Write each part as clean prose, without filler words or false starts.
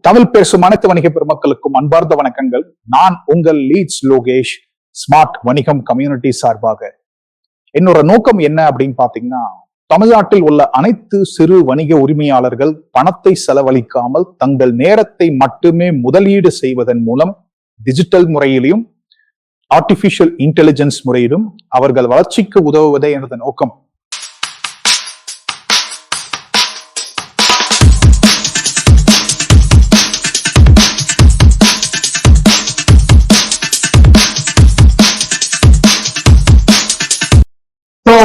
தமிழ் பேசும் அனைத்து வணிக பெருமக்களுக்கும் அன்பார்ந்த வணக்கங்கள். நான் உங்கள் லீட்ஸ் லோகேஷ், ஸ்மார்ட் வணிகம் கம்யூனிட்டி சார்பாக. என்னோட நோக்கம் என்ன அப்படின்னு பாத்தீங்கன்னா, தமிழ்நாட்டில் உள்ள அனைத்து சிறு வணிக உரிமையாளர்கள் பணத்தை செலவழிக்காமல் தங்கள் நேரத்தை மட்டுமே முதலீடு செய்வதன் மூலம் டிஜிட்டல் முறையிலும் ஆர்டிபிஷியல் இன்டெலிஜென்ஸ் முறையிலும் அவர்கள் வளர்ச்சிக்கு உதவுவதே எனது நோக்கம்.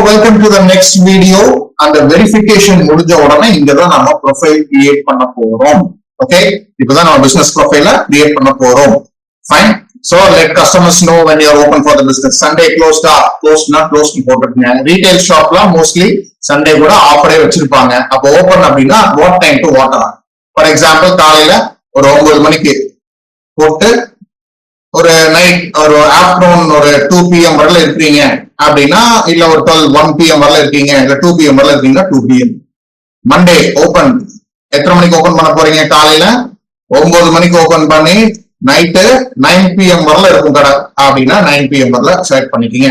Welcome to the next video. அந்த வெரிஃபிகேஷன் முடிஞ்ச உடனே இங்கதான் நம்ம ப்ரொஃபைல் கிரியேட் பண்ண போறோம். ஓகே, இப்பதான் நம்ம பிசினஸ் ப்ரொஃபைல கிரியேட் பண்ண போறோம். Fine. So let customers know when you are open for the business. Sunday closed போட்டுருக்கீங்க. ரீட்டைல் ஷாப்ல மோஸ்ட்லி சண்டே கூட ஆஃபரே வச்சிருப்பாங்க. அப்போ ஓபன் அப்படின்னா what time to what hour? For example காலையில ஒரு 9 மணிக்கு போட்டு ஒரு நைட் ஒரு ஆஃப்டர்நூன் ஒரு 2 PM வரல இருக்கீங்க அப்படின்னா, இல்ல ஒரு 1 PM வரல இருக்கீங்க, இல்ல 2 PM வரல இருக்கீங்கன்னா 2 PM. மண்டே ஓபன் எத்தனை மணிக்கு ஓபன் பண்ண போறீங்க? காலையில 9 மணிக்கு ஓபன் பண்ணி நைட்டு 9 PM வரல இருக்கும் கடை அப்படின்னா 9 PM வரல செலக்ட் பண்ணிக்கீங்க.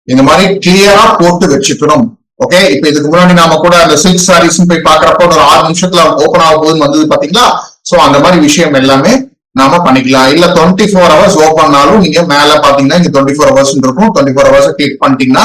இந்த மாதிரி கிளியரா போட்டு வச்சுக்கணும். ஓகே, இப்ப இதுக்கு முன்னாடி நாம கூட அந்த சில்க் சாரீஸ் போய் பாக்குறப்போ ஒரு 6 நிமிஷத்துல ஓபன் ஆகும் போது வந்தது பாத்தீங்களா? சோ அந்த மாதிரி விஷயம் எல்லாமே நாம பண்ணிக்கலாம். இல்ல 24 hours ஓபன்னாலும் நீங்க மேல பாத்தீங்கன்னா இங்க 24 hours இருக்கும். 24 hours கிளிக் பண்ணிட்டீங்கன்னா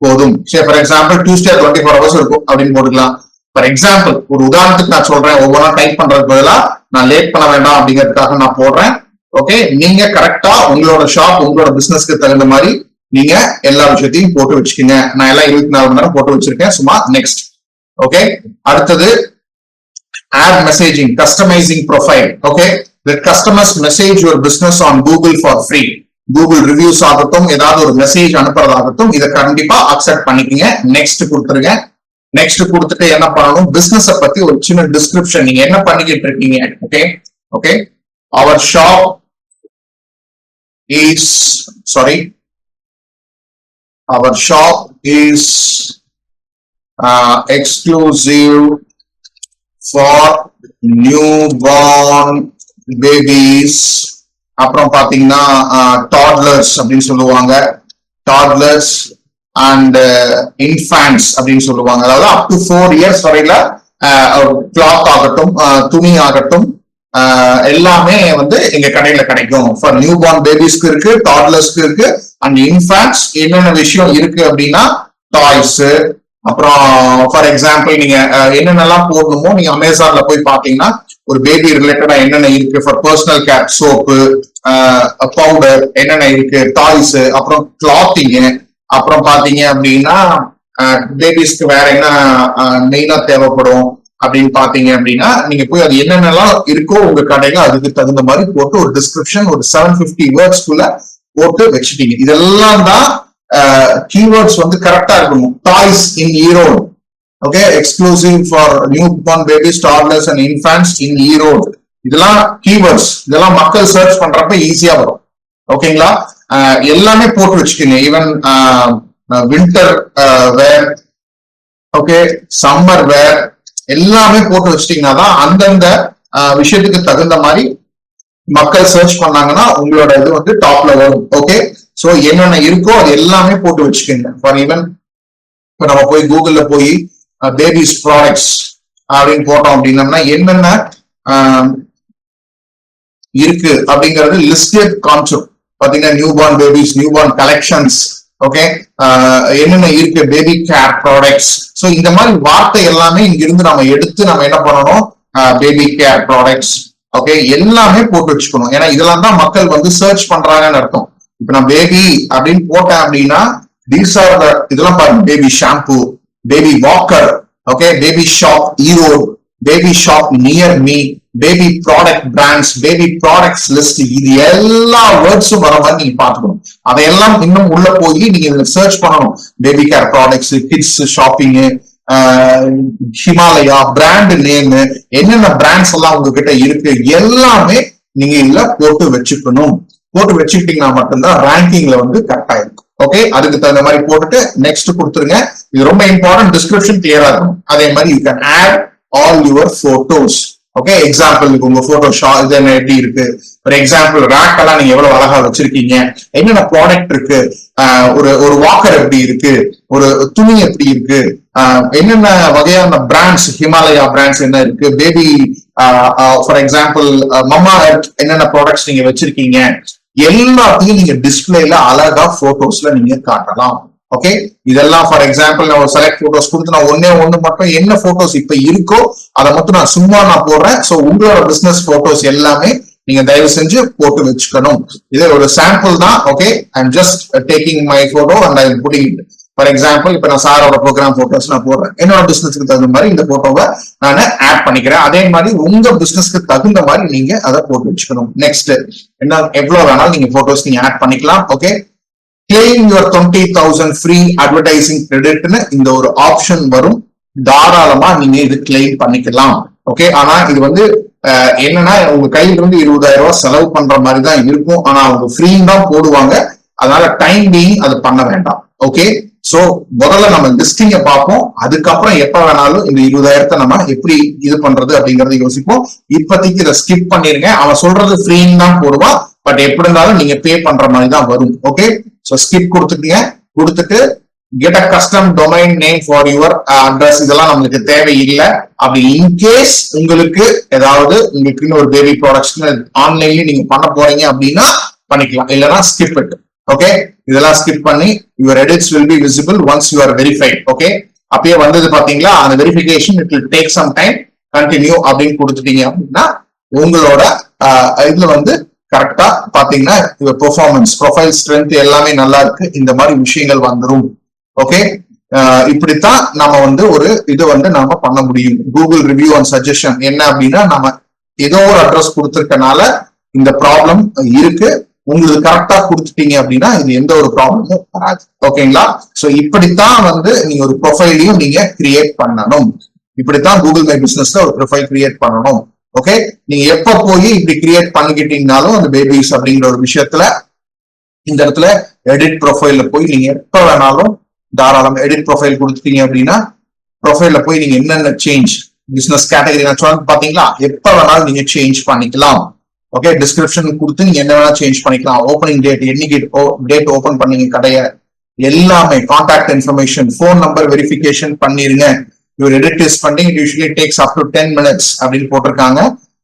போதும். சரி, ஃபார் எக்ஸாம்பிள் டியூஸ்டே 24 hours இருக்கும் அப்படின்னு போட்டுக்கலாம். ஃபார் எக்ஸாம்பிள் ஒரு உதாரணத்துக்கு நான் சொல்றேன், ஒவ்வொன்றா டைப் பண்றதுக்கு பதிலா நான் லேட் பண்ண வேண்டாம் அப்படிங்கிறதுக்காக நான் போடுறேன். ஓகே, நீங்க கரெக்டா உங்களோட ஷாப் உங்களோட பிசினஸ்க்கு தகுந்த மாதிரி நீங்க எல்லா விஷயத்தையும் போட்டு வச்சுக்கீங்க. நான் எல்லாம் 24 மணி நேரம் போட்டு வச்சிருக்கேன். சும்மா நெக்ஸ்ட். ஓகே, அடுத்தது add messaging, customising profile. Okay, let customers message your business on Google for free. Google reviews ஆகட்டும், ஏதாவது ஒரு மெசேஜ் அனுப்புறதாகட்டும், இதை கண்டிப்பா அக்செப்ட் பண்ணிக்கங்க. நெக்ஸ்ட் கொடுத்துருங்க. நெக்ஸ்ட் கொடுத்துட்டு என்ன பண்ணணும், பிசினஸ் பத்தி ஒரு சின்ன டிஸ்கிரிப்ஷன், நீங்க என்ன பண்ணிக்கிட்டு இருக்கீங்க. Okay okay, our shop is exclusive for newborn babies. அப்புறம் பாத்தீங்கன்னா டாட்லர்ஸ் அப்படின்னு சொல்லுவாங்க, டாட்லர்ஸ் அண்ட் இன்ஃபேன்ட்ஸ் அப்படின்னு சொல்லுவாங்க. அதாவது அப் டு 4 years வரையில கிளாத் ஆகட்டும், துணி ஆகட்டும், எல்லாமே வந்து எங்க கடையில கிடைக்கும். ஃபார் நியூ பார்ன் பேபிஸ்க்கு இருக்கு, டாட்லர்ஸ்க்கு இருக்கு, அண்ட் இன்ஃபேன்ட்ஸ் என்னென்ன விஷயம் இருக்கு அப்படின்னா டாய்ஸ். அப்புறம் ஃபார் எக்ஸாம்பிள் நீங்க என்னென்னலாம் போடணுமோ நீங்க அமேசான்ல போய் பாத்தீங்கன்னா ஒரு பேபி ரிலேட்டடா என்னென்ன இருக்கு, for personal care soap, powder என்னென்ன இருக்கு, டாய்ஸ், அப்புறம் கிளாத்திங், அப்புறம் பாத்தீங்க அப்படின்னா பேபிஸ்க்கு வேற என்ன மெயினா தேவைப்படும் அப்படின்னு பாத்தீங்க அப்படின்னா நீங்க போய் அது என்னென்னலாம் இருக்கோ உங்க கடையில அதுக்கு தகுந்த மாதிரி போட்டு ஒரு டிஸ்கிரிப்ஷன் ஒரு 750 wordsக்குள்ள போட்டு வச்சுட்டீங்க. இதெல்லாம் தான் கீவேர்ட்ஸ் வந்து கரெக்டா இருக்கணும். Toys in Erode, okay, exclusive for newborn babies, toddlers and infants in Erode. இதெல்லாம் கீவேர்ட்ஸ், இதெல்லாம் மக்கள் சர்ச் பண்றப்ப ஈஸியா வரும். ஓகேங்களா, எல்லாமே போட்டு வச்சுக்கோங்க. ஈவன் வின்டர் வேர், ஓகே, சம்மர் வேர் எல்லாமே போட்டு வச்சிட்டீங்கன்னா தான் அந்தந்த விஷயத்துக்கு தகுந்த மாதிரி மக்கள் சர்ச் பண்ணாங்கன்னா உங்களோட இது வந்து டாப்ல வரும். ஓகே, சோ என்னென்ன இருக்கோ அது எல்லாமே போட்டு வச்சுக்கோங்க. ஃபார் ஈவன் இப்ப நம்ம போய் கூகுள்ல போய் பேபிஸ் ப்ராடக்ட்ஸ் அப்படின்னு போட்டோம் அப்படின்னம்னா என்னென்ன இருக்கு அப்படிங்கறது லிஸ்டே காமிச்சிடும். பாத்தீங்கன்னா new born babies, new born collections, okay, என்னென்ன இருக்கு, பேபி கேர் ப்ராடக்ட்ஸ். சோ இந்த மாதிரி வார்த்தை எல்லாமே இங்க இருந்து நம்ம எடுத்து நம்ம என்ன பண்ணணும், பேபி கேர் ப்ராடக்ட்ஸ், ஓகே, எல்லாமே போட்டு வச்சுக்கணும். ஏன்னா இதெல்லாம் தான் மக்கள் வந்து சர்ச் பண்றாங்கன்னு அர்த்தம். இப்ப நான் பேபி அப்படின்னு போட்டேன் அப்படின்னா இதெல்லாம் பாருங்க, baby shampoo, baby Walker, okay, baby shop Erode, baby shop near me, baby product brands, baby products list, இது எல்லா வேர்ட்ஸும் வர மாதிரி நீங்க பாத்துக்கணும். அதையெல்லாம் இன்னும் உள்ள போய் நீங்க சர்ச் பண்ணணும். Baby care products, kids shopping, Himalaya brand name, என்னென்ன பிராண்ட்ஸ் எல்லாம் உங்ககிட்ட இருக்கு எல்லாமே நீங்க இதுல போட்டு வச்சுக்கணும். போட்டு வச்சுக்கிட்டீங்கன்னா மட்டும்தான் ரேங்கிங்ல வந்து கரெக்டா இருக்கும். ஓகே, அதுக்கு தகுந்த மாதிரி போட்டுட்டு நெக்ஸ்ட் கொடுத்துருங்க. இது ரொம்ப இம்பார்ட்டன்ட், டிஸ்கிரிப்ஷன் கிளியரா இருக்கும். அதே மாதிரி you can add all your photos. Okay, எக்ஸாம்பிளுக்கு உங்க போட்டோ இது என்ன எப்படி இருக்கு, ஒரு எக்ஸாம்பிள் ரேக் எல்லாம் நீங்க எவ்வளவு அழகா வச்சிருக்கீங்க, என்னென்ன ப்ராடக்ட் இருக்கு, ஒரு வாக்கர் எப்படி இருக்கு, ஒரு துணி எப்படி இருக்கு, என்னென்ன வகையான பிராண்ட்ஸ், ஹிமாலயா பிராண்ட்ஸ் என்ன இருக்கு, baby for example mamma health என்னென்ன ப்ராடக்ட்ஸ் நீங்க வச்சிருக்கீங்க, எல்லாத்தையும் நீங்க டிஸ்பிளேல அழகா போட்டோஸ்ல நீங்க காட்டலாம். ஓகே, இதெல்லாம் ஃபார் எக்ஸாம்பிள் நான் ஒரு செலக்ட் போட்டோஸ் கொடுத்து நான் ஒண்ணு மட்டும் என்ன போட்டோஸ் இப்ப இருக்கோ அதை மட்டும் நான் சும்மா போடுறேன். சோ உங்களோட பிசினஸ் போட்டோஸ் எல்லாமே நீங்க தயவு செஞ்சு போட்டு வச்சுக்கணும். இது ஒரு சாம்பிள் தான். Okay, I am just taking my photo and I am putting it. For example இப்ப நான் சாரோட ப்ரோக்ராம் போட்டோஸ் நான் போடுறேன். என்னோட பிசினஸ்க்கு தகுந்த மாதிரி இந்த போட்டோவை நான் ஆட் பண்ணிக்கிறேன். அதே மாதிரி உங்க பிசினஸ்க்கு தகுந்த மாதிரி நீங்க அதை போட்டு வச்சுக்கணும். நெக்ஸ்ட் என்ன, எவ்வளவு வேணாலும் நீங்க போட்டோஸ் நீங்க ஆட் பண்ணிக்கலாம். Okay, claim your 20,000 free advertising credit னு இந்த ஒரு ஆப்ஷன் வரும். தாராளமா நீங்க இது கிளைம் பண்ணிக்கலாம். ஓகே, ஆனா இது வந்து என்னன்னா உங்க கையில இருந்து 20,000 ரூபாய் செலவு பண்ற மாதிரி தான் இருக்கும். ஆனா அவங்க ஃப்ரீ தான் போடுவாங்க. அதனால டைம் பீயிங் அது பண்ண வேண்டாம். ஓகே, சோ முதல்ல நம்ம லிஸ்டிங்க பார்ப்போம். அதுக்கப்புறம் எப்ப வேணாலும் இந்த 20,000 நம்ம எப்படி இது பண்றது அப்படிங்கறத யோசிப்போம். இப்போதைக்கு இதை ஸ்கிப் பண்ணிருங்க. அவன் சொல்றது ஃப்ரீன்னு தான் போடுவான். பட் எப்படி இருந்தாலும் நீங்க பே பண்ற மாதிரி தான் வரும். ஓகே, சோ ஸ்கிப் கொடுத்துட்டீங்க. கொடுத்துட்டு get a custom domain name for your address, இதெல்லாம் நம்மளுக்கு தேவையில்லை. அப்படி இன்கேஸ் உங்களுக்கு ஏதாவது உங்களுக்கு ஒரு பேபி ப்ராடக்ட்ஸ் ஆன்லைன்ல நீங்க பண்ண போறீங்க அப்படின்னா பண்ணிக்கலாம், இல்லைன்னா ஸ்கிப் இட். ஓகே, இதெல்லாம் ஸ்கிப் பண்ணி your edits will be visible once you are verified. Okay, அப்பயே வந்தது பாத்தீங்களா, அந்த verification it will take some time, continue அப்படின்னு கொடுத்துட்டீங்க அப்படின்னா உங்களோட இதுல வந்து கரெக்டா பாத்தீங்கன்னா பெர்ஃபார்மன்ஸ், ப்ரொஃபைல் ஸ்ட்ரென்த் எல்லாமே நல்லா இருக்கு. இந்த மாதிரி விஷயங்கள் வந்துடும். ஓகே, இப்படித்தான் நம்ம வந்து ஒரு இது வந்து நாம பண்ண முடியும். கூகுள் ரிவ்யூ அண்ட் சஜஷன் என்ன அப்படின்னா, நம்ம ஏதோ ஒரு அட்ரஸ் கொடுத்துருக்கனால இந்த ப்ராப்ளம் இருக்கு. உங்களுக்கு கரெக்டா கொடுத்துட்டீங்க அப்படின்னா இது எந்த ஒரு ப்ராப்ளமும் வராது. ஓகேங்களா, சோ இப்படித்தான் வந்து நீங்க ஒரு ப்ரொஃபைலையும் நீங்க கிரியேட் பண்ணணும். இப்படித்தான் கூகுள் மை பிசினஸ்ல ஒரு ப்ரொஃபைல் கிரியேட் பண்ணணும். ஓகே, நீங்க எப்ப போய் இப்படி கிரியேட் பண்ணிக்கிட்டீங்கனாலும் அந்த பேபிஸ் அப்படிங்கிற ஒரு விஷயத்துல இந்த இடத்துல எடிட் ப்ரொஃபைல்ல போய் நீங்க எப்ப வேணாலும் தாராளம் எடிட் ப்ரொஃபைல் கொடுத்துட்டீங்க அப்படின்னா ப்ரொஃபைல்ல போய் நீங்க என்னென்ன சேஞ்ச் பிசினஸ் கேட்டகரி நான் சொன்னது பாத்தீங்களா, எப்ப வேணாலும் நீங்க சேஞ்ச் பண்ணிக்கலாம். ஓகே, டிஸ்கிரிப்ஷன் கொடுத்து நீங்க என்ன வேணா சேஞ்ச் பண்ணிக்கலாம். ஓப்பனிங் டேட், என்னைக்கு டேட் ஓபன் பண்ணீங்க கடைய, எல்லாமே contact information, phone number verification பண்ணிருங்க. your edit is pending, it usually takes up to 10 minutes அப்படின்னு போட்டிருக்காங்க.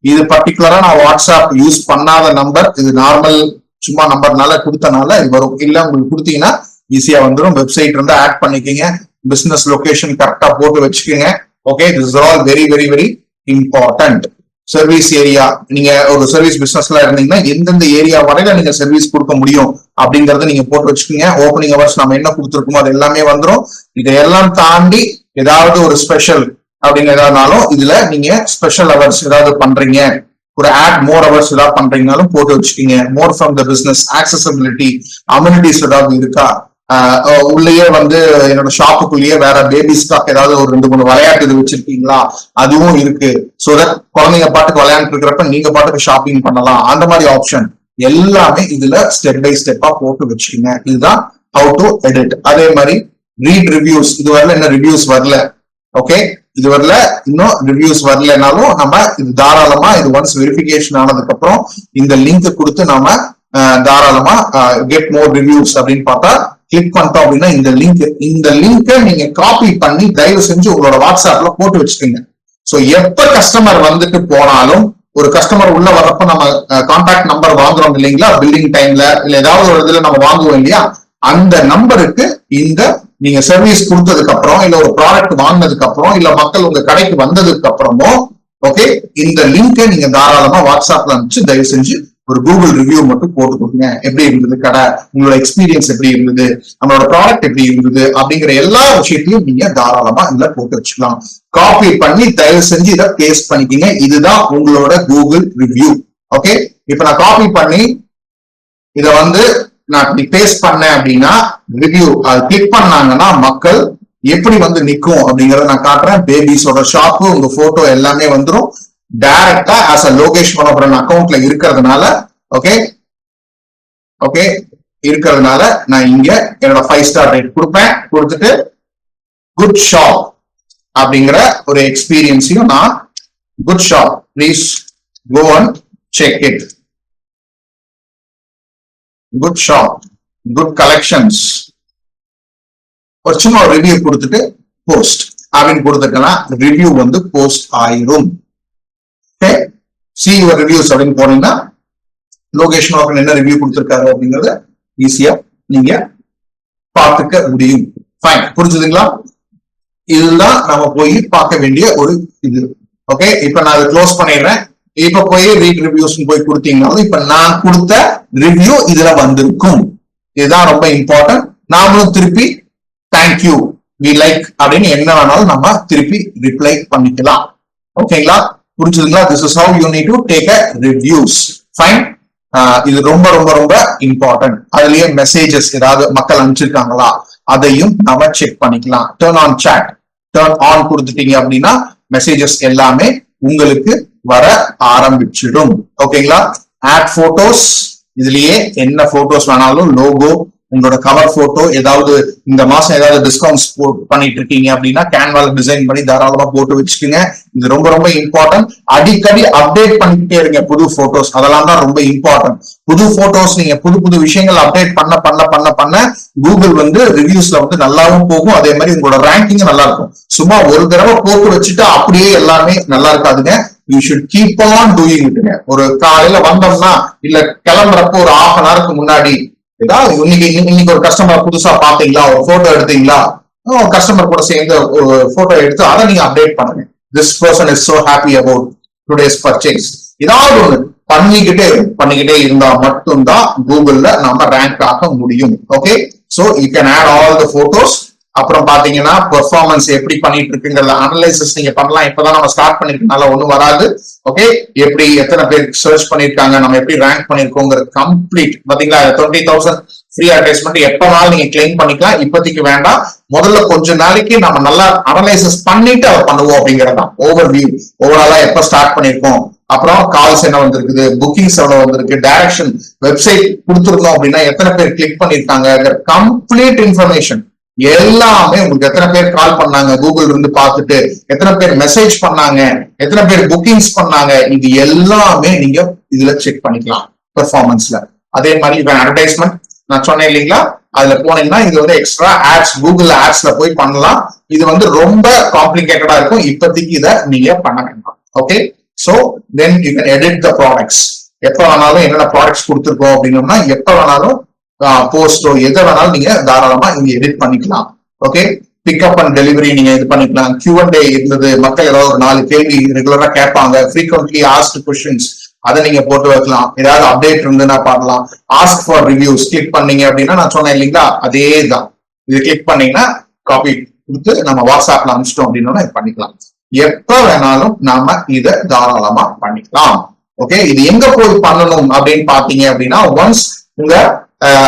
இது பர்டிகுலரா நான் வாட்ஸ்அப் யூஸ் பண்ணாத நம்பர், இது நார்மல் சும்மா நம்பர்னால கொடுத்தனால இது வரும். இல்ல உங்களுக்கு கொடுத்தீங்கன்னா ஈஸியா வந்துடும். வெப்சைட் இருந்தா ஆட் பண்ணிக்கங்க, பிசினஸ் லொகேஷன் கரெக்டா போட்டு வச்சுக்கோங்க. Okay, this is all very very very important. Service area, நீங்க ஒரு சர்வீஸ் பிசினஸ்ல இருந்தீங்கன்னா எந்தெந்த ஏரியா வரையில நீங்க சர்வீஸ் கொடுக்க முடியும் அப்படிங்கறத நீங்க போட்டு வச்சுக்கோங்க. ஓப்பனிங் ஹவர்ஸ் நம்ம என்ன கொடுத்துருக்கோமோ அது எல்லாமே வந்துடும். இதையெல்லாம் தாண்டி ஏதாவது ஒரு ஸ்பெஷல் அப்படிங்கிறதாலும் இதுல நீங்க ஸ்பெஷல் ஹவர்ஸ் ஏதாவது பண்றீங்க, ஒரு ஆட் மோர் ஹவர்ஸ் ஏதாவது பண்றீங்கனாலும் போட்டு வச்சுக்கீங்க. More from the business, accessibility, amenities ஏதாவது இருக்கா, உள்ளேயே வந்து என்னோட ஷாப்புக்குள்ளேயே வேற பேபி ஸ்டாக் ஏதாவது ஒரு 2-3 விளையாட்டு இது வச்சிருக்கீங்களா, அதுவும் இருக்கு. சோ தட் குழந்தைங்க பாட்டுக்கு விளையாண்டு இருக்கிறப்ப நீங்க பாட்டுக்கு ஷாப்பிங் பண்ணலாம். அந்த மாதிரி ஆப்ஷன் எல்லாமே இதுல ஸ்டெப் பை ஸ்டெப்பா போட்டு வச்சுக்கோங்க. இதுதான் ஹவு டு எடிட். அதே மாதிரி ரீட் ரிவ்யூஸ், இது வரல என்ன ரிவ்யூஸ் வரல. ஓகே, இது வரல இன்னும் ரிவ்யூஸ் வரலனாலும் நம்ம இது தாராளமா இது ஒன்ஸ் வெரிஃபிகேஷன் ஆனதுக்கு அப்புறம் இந்த லிங்க் கொடுத்து நாம தாராளமா கெட் மோர் ரிவ்யூஸ் அப்படின்னு பார்த்தா கிளிக் பண்ணிட்டோம் அப்படின்னா இந்த லிங்கை நீங்க காப்பி பண்ணி தயவு செஞ்சு உங்களோட வாட்ஸ்அப்ல போட்டு வச்சுக்கோங்க. சோ எப்ப கஸ்டமர் வந்துட்டு போனாலும், ஒரு கஸ்டமர் உள்ள வர்றப்ப நம்ம கான்டாக்ட் நம்பர் வாங்குறோம் இல்லைங்களா, பில்டிங் டைம்ல இல்ல ஏதாவது ஒரு இதுல நம்ம வாங்குவோம் இல்லையா, அந்த நம்பருக்கு இந்த நீங்க சர்வீஸ் கொடுத்ததுக்கு அப்புறம் இல்ல ஒரு ப்ராடக்ட் வாங்கினதுக்கு அப்புறம் இல்ல மக்கள் உங்க கடைக்கு வந்ததுக்கு அப்புறமோ ஓகே, இந்த லிங்கை நீங்க தாராளமா வாட்ஸ்அப்ல அனுப்பிச்சு தயவு செஞ்சு ஒரு கூகுள் ரிவ்யூ மட்டும் போட்டு கொடுங்க. எப்படி இருந்தது கடை, உங்களோட எக்ஸ்பீரியன்ஸ் எப்படி இருந்தது, நம்மளோட ப்ராடக்ட் எப்படி இருந்தது அப்படிங்கிற எல்லா விஷயத்தையும் நீங்க தாராளமா இதுல போட்டு வச்சுக்கலாம். காப்பி பண்ணி தயவு செஞ்சு இதை பேஸ்ட் பண்ணிக்கீங்க. இதுதான் உங்களோட கூகுள் ரிவ்யூ. ஓகே, இப்ப நான் காப்பி பண்ணி இத வந்து நான் இப்படி பேஸ்ட் பண்ணேன் அப்படின்னா ரிவ்யூ அது கிளிக் பண்ணாங்கன்னா மக்கள் எப்படி வந்து நிக்கும் அப்படிங்கறத நான் காட்டுறேன். பேபிஸோட ஷாப்பு, உங்க போட்டோ எல்லாமே வந்துடும். டைரக்டா ஆஸ் அ லோகேஷ் மனோகரன் அக்கௌண்ட்ல இருக்கிறதுனால ஓகே ஓகே இருக்கிறதுனால நான் இங்க என்னோட 5 ஸ்டார் ரேட் கொடுப்பேன். கொடுத்துட்டு குட் ஷாப் அப்படிங்கிற ஒரு எக்ஸ்பீரியன்ஸையும் நான் good shop Please go and check it. Good shop, good collections. ஒரு சும்மா ரிவ்யூ கொடுத்துட்டு போஸ்ட் அப்படின்னு கொடுத்துட்டேன்னா ரிவ்யூ வந்து போஸ்ட் ஆயிரும். ஓகே, see your reviews அப்படின்னு போனீங்கன்னா லோகேஷ் மோகன் என்ன ரிவ்யூ கொடுத்திருக்காரு அப்படிங்கறத ஈஸியா நீங்க பார்த்துக்க முடியும். ஃபைன், புரிஞ்சுதுங்களா? இதுதான் நம்ம போய் பார்க்க வேண்டிய ஒரு இது. ஓகே, இப்ப நான் அதை க்ளோஸ் பண்ணிடுறேன். இப்ப போய் ரீட் ரிவ்யூஸ் போய் கொடுத்தீங்கன்னாலும் இப்ப நான் கொடுத்த ரிவ்யூ இதுல வந்திருக்கும். இதுதான் ரொம்ப இம்பார்ட்டன்ட். நாமளும் திருப்பி தேங்க்யூ, வி லைக் அப்படின்னு என்ன வேணாலும் நம்ம திருப்பி ரிப்ளை பண்ணிக்கலாம். ஓகேங்களா, புரிஞ்சுதுங்களா? This is how you need to take a reviews. Fine, இது ரொம்ப ரொம்ப ரொம்ப இம்பார்ட்டன்ட். அதுலயே மெசேஜஸ் ஏதாவது மக்கள் அனுப்பிச்சிருக்காங்களா அதையும் நம்ம செக் பண்ணிக்கலாம். Turn on chat, turn on கொடுத்துட்டீங்க அப்படின்னா மெசேஜஸ் எல்லாமே உங்களுக்கு வர ஆரம்பிச்சிடும். ஓகேங்களா, ஆட் போட்டோஸ், இதுலயே என்ன போட்டோஸ் வேணாலும், லோகோ, உங்களோட கவர் போட்டோ, ஏதாவது இந்த மாசம் ஏதாவது டிஸ்கவுண்ட்ஸ் பண்ணிட்டு இருக்கீங்க அப்படின்னா கேன்வால டிசைன் பண்ணி தாராளமா போட்டு வச்சுக்கோங்க. இது ரொம்ப ரொம்ப இம்பார்ட்டன்ட். அடிக்கடி அப்டேட் பண்ணிக்கிட்டே இருங்க புது போட்டோஸ், அதெல்லாம் தான் ரொம்ப இம்பார்ட்டன்ட். புது போட்டோஸ் நீங்க புது புது விஷயங்கள் அப்டேட் பண்ண பண்ண பண்ண பண்ண கூகுள் வந்து ரிவ்யூஸ்ல வந்து நல்லாவும் போகும். அதே மாதிரி உங்களோட ரேங்கிங் நல்லா இருக்கும். சும்மா ஒரு தடவை போட்டு வச்சுட்டு அப்படியே எல்லாமே நல்லா இருக்காதுங்க. You should keep on doing இட்டுங்க. ஒரு காலையில வந்தோம்னா இல்ல கிளம்புறப்போ ஒரு half an hour முன்னாடி ஏதாவது இன்னைக்கு ஒரு கஸ்டமர் புதுசா பாத்தீங்களா, ஒரு போட்டோ எடுத்தீங்களா, கஸ்டமர் கூட சேர்ந்து ஒரு போட்டோ எடுத்து அதை நீங்க அப்டேட் பண்ணுங்க. This person is so happy about today's purchase. ஏதாவது ஒண்ணு பண்ணிக்கிட்டே இருந்தா மட்டும்தான் கூகுள்ல நம்ம ரேங்க் ஆக முடியும். Okay, so you can add all the photos. அப்புறம் பாத்தீங்கன்னா பெர்ஃபார்மன்ஸ் எப்படி பண்ணிட்டு இருக்குங்கிறத அனலைசிஸ் நீங்க பண்ணலாம். இப்பதான் நம்ம ஸ்டார்ட் பண்ணிருக்கனால ஒண்ணும் வராது. ஓகே, எப்படி எத்தனை பேர் சர்ச் பண்ணிருக்காங்க, நம்ம எப்படி ரேங்க் பண்ணிருக்கோங்கிற கம்ப்ளீட் பாத்தீங்களா. 20,000 ஃப்ரீ அட்வர்டைஸ்மெண்ட் எப்பனாலும் நீங்க கிளைம் பண்ணிக்கலாம். இப்போதைக்கு வேண்டாம், முதல்ல கொஞ்ச நாளைக்கு நம்ம நல்லா அனலைசிஸ் பண்ணிட்டு அதை பண்ணுவோம் அப்படிங்கறதான் ஓவர் வியூ. ஓவராலா எப்ப ஸ்டார்ட் பண்ணிருக்கோம், அப்புறம் கால்ஸ் என்ன வந்திருக்குது, புக்கிங்ஸ் எவ்வளவு வந்திருக்கு, டைரக்ஷன் வெப்சைட் கொடுத்துருந்தோம் அப்படின்னா எத்தனை பேர் கிளிக் பண்ணிருக்காங்க, கம்ப்ளீட் இன்ஃபர்மேஷன் எல்லாமே உங்களுக்கு. எத்தனை பேர் கால் பண்ணாங்க கூகுள் இருந்து பார்த்துட்டு, எத்தனை பேர் மெசேஜ் பண்ணாங்க, எத்தனை பேர் புக்கிங்ஸ் பண்ணாங்க, இது எல்லாமே நீங்க இதுல செக் பண்ணிக்கலாம் பெர்ஃபார்மன்ஸ்ல. அதே மாதிரி இப்ப அட்வர்டைஸ்மெண்ட் நான் சொன்னேன் இல்லைங்களா, அதுல போனீங்கன்னா இது வந்து எக்ஸ்ட்ரா ஆட்ஸ் கூகுள் ஆட்ஸ்ல போய் பண்ணலாம். இது வந்து ரொம்ப காம்ப்ளிகேட்டடா இருக்கும். இப்போதைக்கு இதை நீங்க பண்ண வேண்டாம். Okay, so then you can edit the products. எப்ப வேணாலும் என்னென்ன ப்ராடக்ட்ஸ் கொடுத்துருக்கோம் அப்படின்னோம்னா எப்ப வேணாலும் போஸ்டோ எதை வேணாலும் நீங்க தாராளமா இங்க எடிட் பண்ணிக்கலாம். ஓகே, பிக்அப் அண்ட் டெலிவரி நீங்க இது பண்ணிக்கலாம். Q&A இருந்தது, மக்கள் ஏதாவது ஒரு 4 கேள்வி ரெகுலரா கேட்பாங்க, ஃப்ரீக்வென்ட்லி ஆஸ்க்டு கொஸ்டின்ஸ், அதை நீங்க போட்டு வைக்கலாம். ஏதாவது அப்டேட் இருந்துன்னா பாடலாம். ஆஸ்க் ஃபார் ரிவ்யூஸ் கிளிக் பண்ணீங்க அப்படின்னா நான் சொன்னேன் இல்லைங்களா, அதே தான். இது கிளிக் பண்ணீங்கன்னா காப்பி கொடுத்து நம்ம வாட்ஸ்அப்ல அனுப்பிச்சிட்டோம் அப்படின்னா இது பண்ணிக்கலாம். எப்ப வேணாலும் நாம இதை தாராளமா பண்ணிக்கலாம். ஓகே, இது எங்க போய் பண்ணணும் அப்படின்னு பாத்தீங்க அப்படின்னா, ஒன்ஸ் உங்க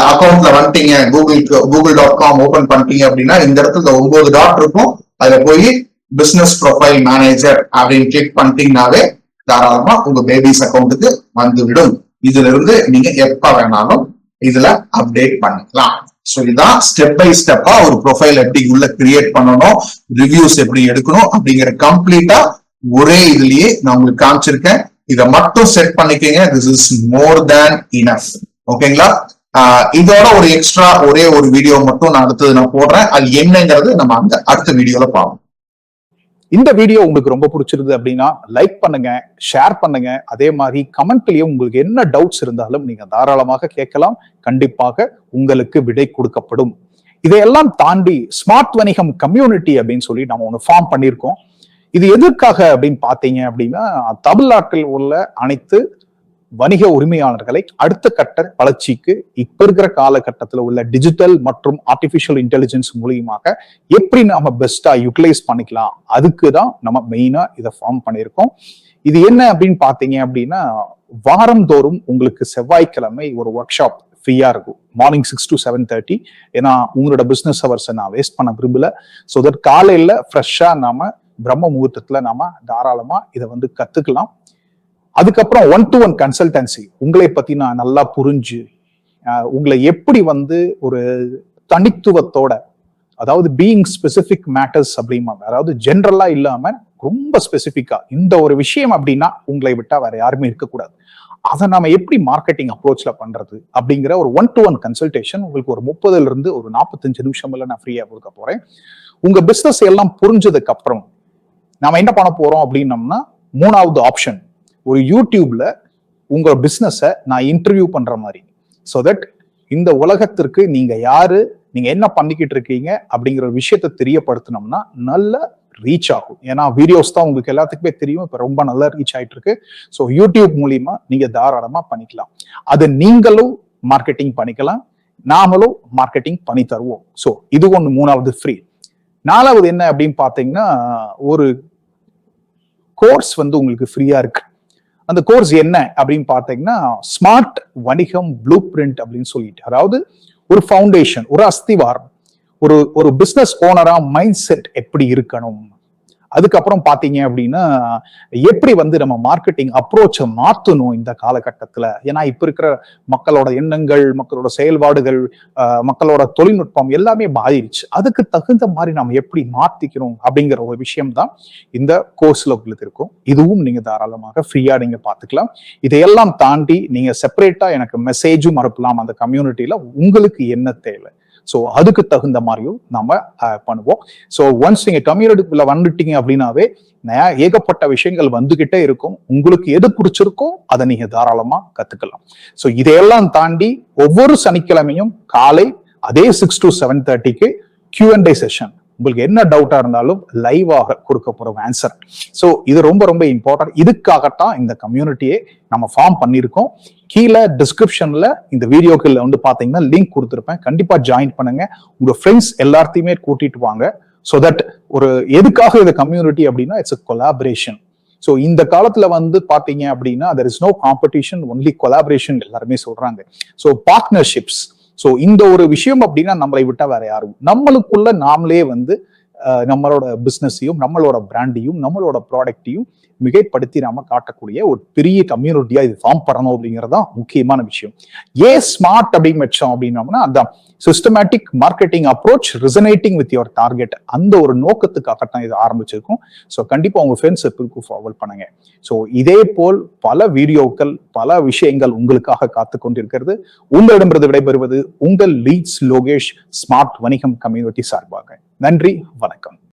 அக்கௌண்ட்ல வந்துட்டீங்க, google.com ஓபன் பண்ணிட்டீங்க அப்படின்னா இந்த இடத்துல 9 டாட் இருக்கும். அதுல போய் பிசினஸ் ப்ரொஃபைல் மேனேஜர் அப்படின்னு கிளிக் பண்ணிட்டீங்கன்னாவே தாராளமா உங்க பேபிஸ் அக்கௌண்ட்டுக்கு வந்துவிடும். இதுல இருந்து நீங்க எப்ப வேணாலும் இதுல அப்டேட் பண்ணிக்கலாம். சோ இதான் ஸ்டெப் பை ஸ்டெப்பா ஒரு ப்ரொஃபைல் எப்படி உள்ள கிரியேட் பண்ணணும், ரிவ்யூஸ் எப்படி எடுக்கணும் அப்படிங்கிற கம்ப்ளீட்டா ஒரே இதுலயே நான் உங்களுக்கு காமிச்சிருக்கேன். இதை மட்டும் செட் பண்ணிக்கங்க. This is more than enough. ஓகேங்களா, இதோட ஒரு எக்ஸ்ட்ரா ஒரே ஒரு வீடியோ மட்டும் நான் அடுத்தது நான் போடுறேன். அது என்னங்கிறது நம்ம அந்த அடுத்த வீடியோல பார்ப்போம். இந்த வீடியோ உங்களுக்கு ரொம்ப பிடிச்சிருது அப்படின்னா லைக் பண்ணுங்க, ஷேர் பண்ணுங்க. அதே மாதிரி கமெண்ட்லயும் உங்களுக்கு என்ன டவுட்ஸ் இருந்தாலும் நீங்க தாராளமாக கேட்கலாம். கண்டிப்பாக உங்களுக்கு விடை கொடுக்கப்படும். இதையெல்லாம் தாண்டி ஸ்மார்ட் வணிகம் கம்யூனிட்டி அப்படின்னு சொல்லி நம்ம ஒன்று ஃபார்ம் பண்ணியிருக்கோம். இது எதற்காக அப்படின்னு பாத்தீங்க அப்படின்னா, தமிழ்நாட்டில் உள்ள அனைத்து வணிக உரிமையாளர்களை அடுத்த கட்ட வளர்ச்சிக்கு இப்ப இருக்கிற காலகட்டத்தில் உள்ள டிஜிட்டல் மற்றும் ஆர்டிபிஷியல் இன்டெலிஜென்ஸ் மூலியமாக எப்படி நாம பெஸ்டா யூட்டிலைஸ் பண்ணிக்கலாம், அதுக்கு தான் நம்ம மெயினா இதை ஃபார்ம் பண்ணியிருக்கோம். இது என்ன அப்படின்னு பாத்தீங்க அப்படின்னா, வாரந்தோறும் உங்களுக்கு செவ்வாய்க்கிழமை ஒரு ஒர்க் ஷாப் ஃப்ரீயா இருக்கும். Morning 6 to 7:30. ஏன்னா உங்களோட பிசினஸ் ஹவர்ஸை நான் வேஸ்ட் பண்ண விரும்பல. ஸோ தட் காலையில ஃப்ரெஷ்ஷா நாம பிரம்ம முகூர்த்தத்துல நாம தாராளமா இதை வந்து கத்துக்கலாம். அதுக்கப்புறம் 1-to-1 கன்சல்டன்சி, உங்களை பத்தி நான் நல்லா புரிஞ்சு உங்களை எப்படி வந்து ஒரு தனித்துவத்தோட, அதாவது பீயிங் ஸ்பெசிபிக் மேட்டர்ஸ் அப்படிம்பாங்க, அதாவது ஜென்ரலா இல்லாம ரொம்ப ஸ்பெசிபிக்கா இந்த ஒரு விஷயம் அப்படின்னா உங்களை விட்டா வேற யாருமே இருக்கக்கூடாது. அதை நாம எப்படி மார்க்கெட்டிங் அப்ரோச்ல பண்றது அப்படிங்கிற ஒரு 1-to-1 கன்சல்டேஷன் உங்களுக்கு ஒரு 30ல இருந்து ஒரு 45 நிமிஷம்ல நான் ஃப்ரீயா கொடுக்க போறேன். உங்க பிசினஸ் எல்லாம் புரிஞ்சதுக்கு அப்புறம் நாம என்ன பண்ண போறோம் அப்படின்னம்னா, 3வது ஆப்ஷன், ஒரு யூடியூப்ல உங்க பிசினஸை நான் இன்டர்வியூ பண்ற மாதிரி, சோ தட் இந்த உலகத்திற்கு நீங்க யாரு, நீங்க என்ன பண்ணிக்கிட்டு இருக்கீங்க அப்படிங்கிற ஒரு விஷயத்தை தெரியப்படுத்தினோம்னா நல்ல ரீச் ஆகும். ஏன்னா வீடியோஸ் தான் உங்களுக்கு எல்லாத்துக்குமே தெரியும், இப்ப ரொம்ப நல்லா ரீச் ஆயிட்டு இருக்கு. ஸோ யூடியூப் மூலியமா நீங்க தாராளமா பண்ணிக்கலாம். அது நீங்களும் மார்க்கெட்டிங் பண்ணிக்கலாம், நாமளும் மார்க்கெட்டிங் பண்ணி தருவோம். ஸோ இது ஒண்ணு 3வது ஃப்ரீ. 4வது என்ன அப்படின்னு பாத்தீங்கன்னா, ஒரு கோர்ஸ் வந்து உங்களுக்கு ஃப்ரீயா இருக்கு. அந்த கோர்ஸ் என்ன அப்படின்னு பாத்தீங்கன்னா, ஸ்மார்ட் வணிகம் ப்ளூ பிரிண்ட் அப்படின்னு சொல்லிட்டு, அதாவது ஒரு ஃபவுண்டேஷன், ஒரு அஸ்திவாரம், ஒரு பிசினஸ் ஓனரா மைண்ட் செட் எப்படி இருக்கணும், அதுக்கப்புறம் பாத்தீங்க அப்படின்னா எப்படி வந்து நம்ம மார்க்கெட்டிங் அப்ரோச்சை மாத்தணும் இந்த காலகட்டத்துல. ஏன்னா இப்ப இருக்கிற மக்களோட எண்ணங்கள், மக்களோட செயல்பாடுகள், மக்களோட தொழில்நுட்பம் எல்லாமே மாறிடுச்சு. அதுக்கு தகுந்த மாதிரி நம்ம எப்படி மாத்திக்கணும் அப்படிங்கிற ஒரு விஷயம் தான் இந்த கோர்ஸ்ல உங்களுக்கு இருக்கும். இதுவும் நீங்க தாராளமாக ஃப்ரீயா நீங்க பாத்துக்கலாம். இதையெல்லாம் தாண்டி நீங்க செப்பரேட்டா எனக்கு மெசேஜும் அனுப்பலாம் அந்த கம்யூனிட்டியில, உங்களுக்கு என்ன தேவை. ஸோ அதுக்கு தகுந்த மாதிரியும் நம்ம பண்ணுவோம். ஸோ ஒன்ஸ் நீங்க கம்யூனிட்டிக்குள்ள வந்துட்டீங்க அப்படின்னாவே ஏகப்பட்ட விஷயங்கள் வந்துகிட்டே இருக்கும். உங்களுக்கு எது பிடிச்சிருக்கோ அதை நீங்க தாராளமா கத்துக்கலாம். ஸோ இதையெல்லாம் தாண்டி ஒவ்வொரு சனிக்கிழமையும் காலை அதே 6 to 7:30க்கு Q&A செஷன், உங்களுக்கு என்ன டவுட்டா இருந்தாலும் லைவாக கொடுக்க போறோம் ஆன்சர். ஸோ இது ரொம்ப ரொம்ப இம்பார்ட்டன்ட். இதுக்காகத்தான் இந்த கம்யூனிட்டியை நம்ம ஃபார்ம் பண்ணியிருக்கோம். கீழே டிஸ்கிரிப்ஷன்ல இந்த வீடியோக்குள்ள வந்து பாத்தீங்கன்னா லிங்க் கொடுத்துருப்பேன், கண்டிப்பா ஜாயின் பண்ணுங்க. உங்க ஃப்ரெண்ட்ஸ் எல்லாத்தையுமே கூட்டிட்டு வாங்க. ஸோ தட் ஒரு எதுக்காக இந்த கம்யூனிட்டி அப்படின்னா இட்ஸ் கொலாபரேஷன். ஸோ இந்த காலத்துல வந்து பாத்தீங்க அப்படின்னா there is no competition, only collaboration எல்லாருமே சொல்றாங்க. ஸோ பார்ட்னர்ஷிப்ஸ், ஸோ இந்த ஒரு விஷயம் அப்படின்னா நம்மளை விட்டா வேற யாரும், நம்மளுக்குள்ள நாமளே வந்து நம்மளோட பிசினஸையும் நம்மளோட பிராண்டையும் நம்மளோட ப்ராடக்டையும் மிகைப்படுத்தி நாம காட்டக்கூடிய ஒரு பெரிய கம்யூனிட்டியா இது ஃபார்ம் பண்ணணும் அப்படிங்கறதா முக்கியமான விஷயம். ஏன் ஸ்மார்ட் அப்படின்னு வச்சோம் அப்படின்னோம்னா, அதான் systematic marketing approach resonating with your target, அந்த ஒரு நோக்கத்துக்காகத்தான் இது ஆரம்பிச்சிருக்கும். ஸோ கண்டிப்பா உங்க ஃப்ரெண்ட்ஸ் சர்க்கிளுக்கு ஃபார்வர்ட் பண்ணுங்க. ஸோ இதே போல் பல வீடியோக்கள், பல விஷயங்கள் உங்களுக்காக காத்து கொண்டிருக்கிறது. உங்களிடமிருந்து விடைபெறுவது உங்கள் லீட்ஸ் லோகேஷ், ஸ்மார்ட் வணிகம் கம்யூனிட்டி சார்பாக. நன்றி, வணக்கம்.